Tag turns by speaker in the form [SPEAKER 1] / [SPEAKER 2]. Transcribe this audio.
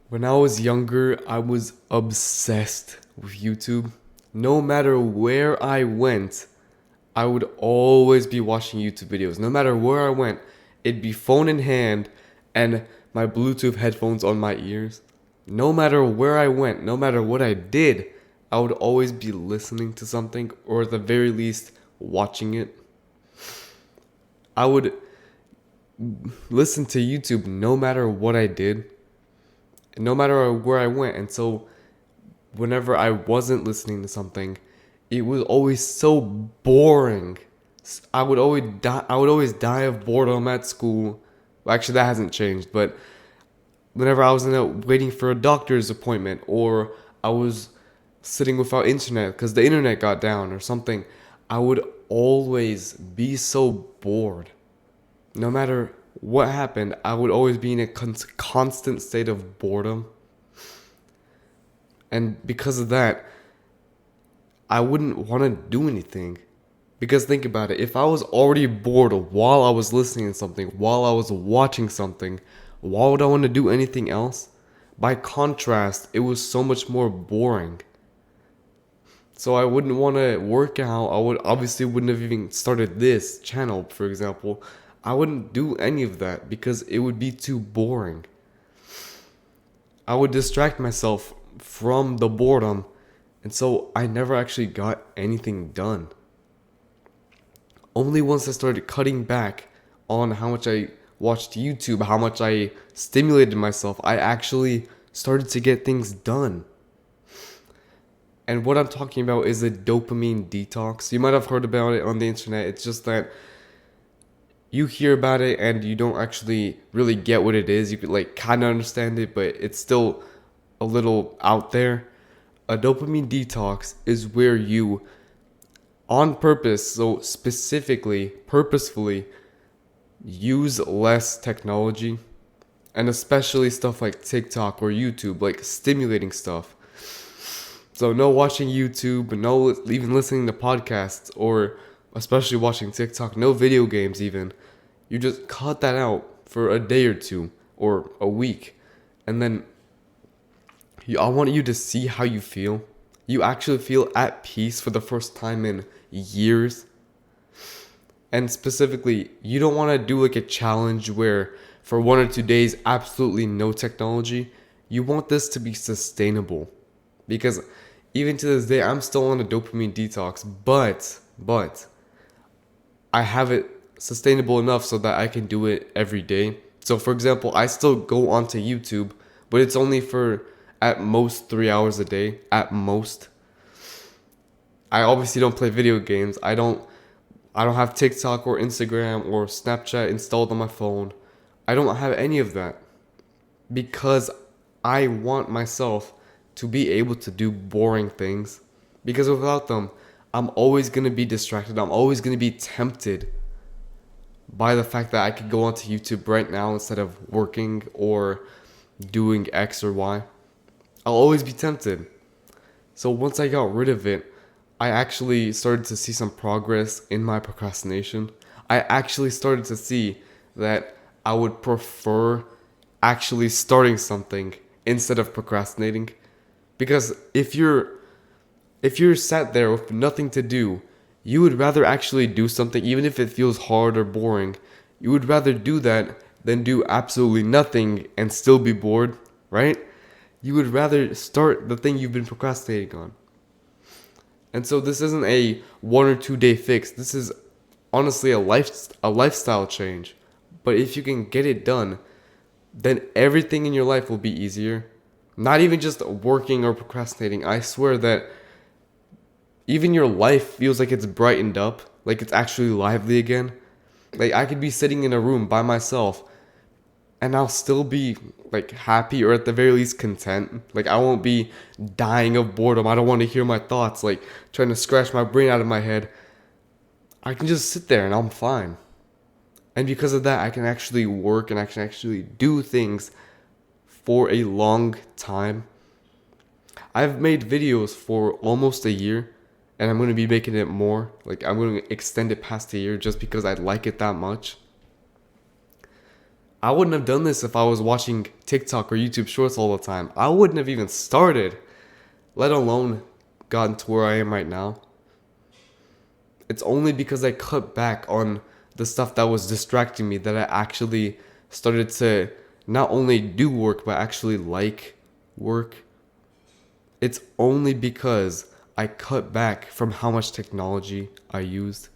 [SPEAKER 1] When I was younger, I was obsessed with YouTube. No matter where I went, I would always be watching YouTube videos. No matter where I went, it'd be phone in hand and my Bluetooth headphones on my ears. No matter where I went, no matter what I did, I would always be listening to something or at the very least watching it. I would listen to YouTube no matter what I did, no matter where I went. And so whenever I wasn't listening to something, it was always so boring. I would always die of boredom at school. Well, actually, that hasn't changed. But whenever I was waiting for a doctor's appointment, or I was sitting without internet because the internet got down or something, I would always be so bored. No matter what happened, I would always be in a constant state of boredom. And because of that, I wouldn't want to do anything. Because think about it, if I was already bored while I was listening to something, while I was watching something, why would I want to do anything else? By contrast, it was so much more boring. So I wouldn't want to work out. I would obviously wouldn't have even started this channel, for example. I wouldn't do any of that because it would be too boring. I would distract myself from the boredom, and so I never actually got anything done. Only once I started cutting back on how much I watched YouTube, how much I stimulated myself, I actually started to get things done. And what I'm talking about is a dopamine detox. You might have heard about it on the internet. It's just that you hear about it and you don't actually really get what it is. You could like kind of understand it, but it's still a little out there. A dopamine detox is where you, on purpose, so specifically, purposefully, use less technology, and especially stuff like TikTok or YouTube, like stimulating stuff. So no watching YouTube, no even listening to podcasts, or especially watching TikTok, no video games even. You just cut that out for a day or two or a week. And then I want you to see how you feel. You actually feel at peace for the first time in years. And specifically, you don't want to do like a challenge where for 1 or 2 days, absolutely no technology. You want this to be sustainable. Because even to this day, I'm still on a dopamine detox, but I have it sustainable enough so that I can do it every day. So for example, I still go onto YouTube, but it's only for at most 3 hours a day, at most. I obviously don't play video games. I don't have TikTok or Instagram or Snapchat installed on my phone. I don't have any of that because I want myself to be able to do boring things, because without them, I'm always going to be distracted. I'm always going to be tempted by the fact that I could go onto YouTube right now instead of working or doing X or Y. I'll always be tempted. So once I got rid of it, I actually started to see some progress in my procrastination. I actually started to see that I would prefer actually starting something instead of procrastinating. Because if you're sat there with nothing to do, you would rather actually do something, even if it feels hard or boring. You would rather do that than do absolutely nothing and still be bored, right? You would rather start the thing you've been procrastinating on. And so this isn't a 1 or 2 day fix. This is honestly a lifestyle change. But if you can get it done, then everything in your life will be easier. Not even just working or procrastinating. I swear that even your life feels like it's brightened up, like it's actually lively again. Like I could be sitting in a room by myself and I'll still be like happy, or at the very least content. Like I won't be dying of boredom. I don't want to hear my thoughts like trying to scratch my brain out of my head. I can just sit there and I'm fine. And because of that, I can actually work and I can actually do things for a long time. I've made videos for almost a year, and I'm going to be making it more. Like I'm going to extend it past a year just because I like it that much. I wouldn't have done this if I was watching TikTok or YouTube Shorts all the time. I wouldn't have even started, let alone gotten to where I am right now. It's only because I cut back on the stuff that was distracting me that I actually started to not only do work, but actually like work. It's only because I cut back from how much technology I used.